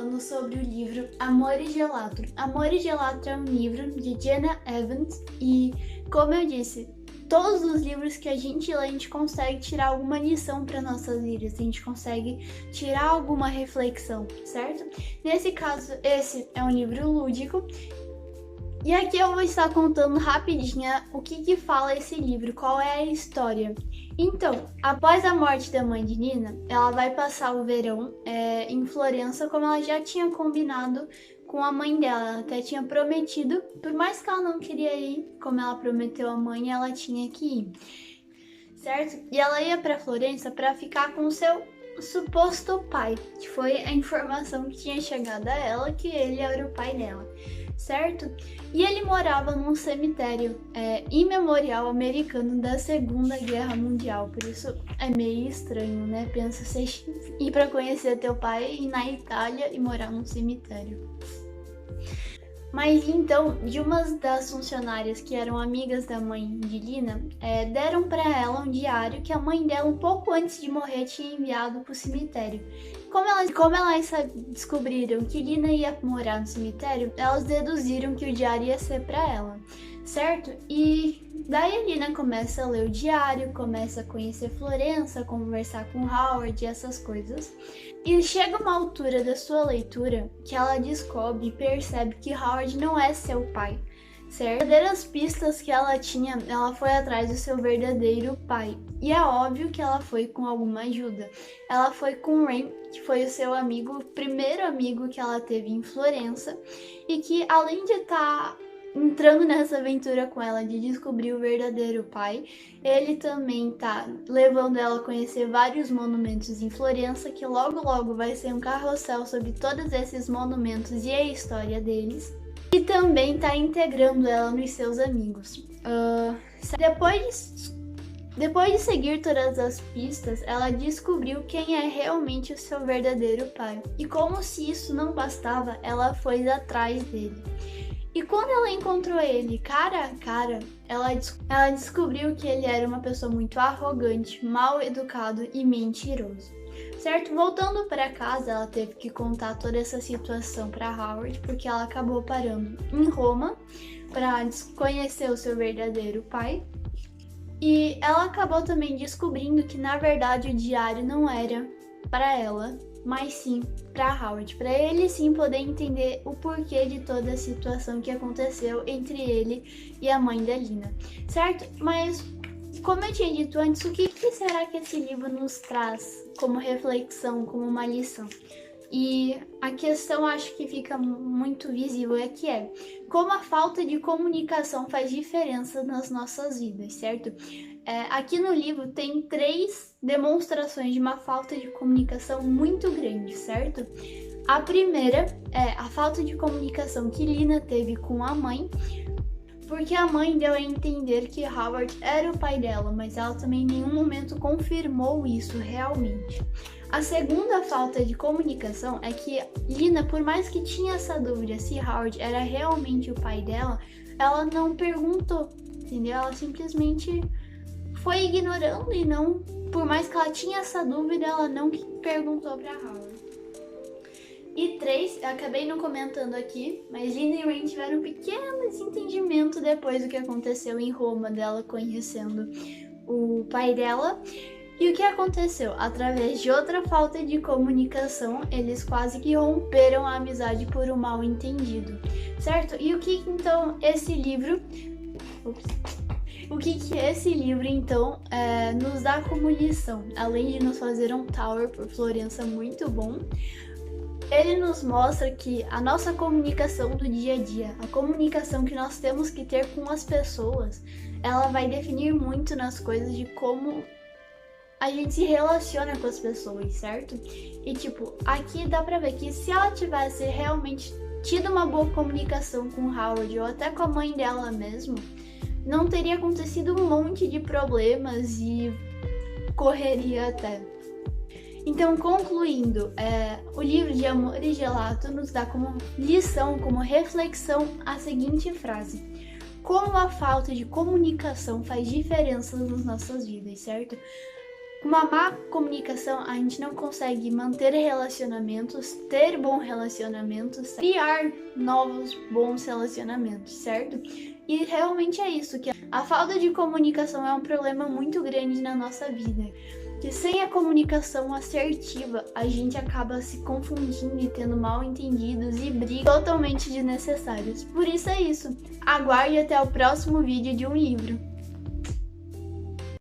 falando sobre o livro Amor e Gelato. Amor e Gelato é um livro de Jenna Evans e, como eu disse, todos os livros que a gente lê, a gente consegue tirar alguma lição para nossas vidas, a gente consegue tirar alguma reflexão, certo? Nesse caso, esse é um livro lúdico. E aqui eu vou estar contando rapidinho o que fala esse livro, qual é a história. Então, após a morte da mãe de Nina, ela vai passar o verão em Florença, como ela já tinha combinado com a mãe dela. Ela até tinha prometido, por mais que ela não queria ir, como ela prometeu à mãe, ela tinha que ir, certo? E ela ia para Florença para ficar com o seu suposto pai, que foi a informação que tinha chegado a ela, que ele era o pai dela, certo? E ele morava num cemitério imemorial americano da Segunda Guerra Mundial, por isso é meio estranho, né? Pensa você ir para conhecer teu pai e ir na Itália e morar num cemitério. Mas então, de uma das funcionárias que eram amigas da mãe de Lina, deram para ela um diário que a mãe dela, um pouco antes de morrer, tinha enviado para o cemitério. Como elas descobriram que Lina ia morar no cemitério, elas deduziram que o diário ia ser para ela, certo? E daí a Lina começa a ler o diário, começa a conhecer Florença, conversar com Howard e essas coisas. E chega uma altura da sua leitura que ela descobre e percebe que Howard não é seu pai, certo? As verdadeiras pistas que ela tinha, ela foi atrás do seu verdadeiro pai. E é óbvio que ela foi com alguma ajuda. Ela foi com Ren, que foi o seu amigo, o primeiro amigo que ela teve em Florença, e que além de estar entrando nessa aventura com ela de descobrir o verdadeiro pai, ele também tá levando ela a conhecer vários monumentos em Florença, que logo logo vai ser um carrossel sobre todos esses monumentos e a história deles. E também tá integrando ela nos seus amigos. Depois de seguir todas as pistas, ela descobriu quem é realmente o seu verdadeiro pai. E como se isso não bastava, ela foi atrás dele. E quando ela encontrou ele cara a cara, ela descobriu que ele era uma pessoa muito arrogante, mal educado e mentiroso, certo? Voltando para casa, ela teve que contar toda essa situação para Howard, porque ela acabou parando em Roma para conhecer o seu verdadeiro pai. E ela acabou também descobrindo que na verdade o diário não era para ela, mas sim para Howard, para ele sim poder entender o porquê de toda a situação que aconteceu entre ele e a mãe da Lina, certo? Mas, como eu tinha dito antes, o que será que esse livro nos traz como reflexão, como uma lição? E a questão, acho que fica muito visível, como a falta de comunicação faz diferença nas nossas vidas, certo? Aqui no livro tem 3 demonstrações de uma falta de comunicação muito grande, certo? A primeira é a falta de comunicação que Lina teve com a mãe, porque a mãe deu a entender que Howard era o pai dela, mas ela também em nenhum momento confirmou isso realmente. A segunda falta de comunicação é que Lina, por mais que tinha essa dúvida se Howard era realmente o pai dela, ela não perguntou, entendeu? Ela simplesmente foi ignorando e não, por mais que ela tinha essa dúvida, ela não perguntou para Howard. E 3, eu acabei não comentando aqui, mas Lina e Ren tiveram um pequeno desentendimento depois do que aconteceu em Roma, dela conhecendo o pai dela. E o que aconteceu? Através de outra falta de comunicação, eles quase que romperam a amizade por um mal entendido, certo? E o que então esse livro... O que esse livro, então, nos dá como lição? Além de nos fazer um tour por Florença muito bom, ele nos mostra que a nossa comunicação do dia a dia, a comunicação que nós temos que ter com as pessoas, ela vai definir muito nas coisas de como a gente se relaciona com as pessoas, certo? E tipo, aqui dá pra ver que se ela tivesse realmente tido uma boa comunicação com Howard ou até com a mãe dela mesmo, não teria acontecido um monte de problemas e correria até. Então, concluindo, o livro de Amor e Gelato nos dá como lição, como reflexão, a seguinte frase: como a falta de comunicação faz diferença nas nossas vidas, certo? uma má comunicação, a gente não consegue manter relacionamentos, ter bons relacionamentos, criar novos bons relacionamentos, certo? E realmente é isso, que a falta de comunicação é um problema muito grande na nossa vida. Que sem a comunicação assertiva, a gente acaba se confundindo e tendo mal entendidos e brigas totalmente desnecessárias. Por isso é isso. Aguarde até o próximo vídeo de um livro.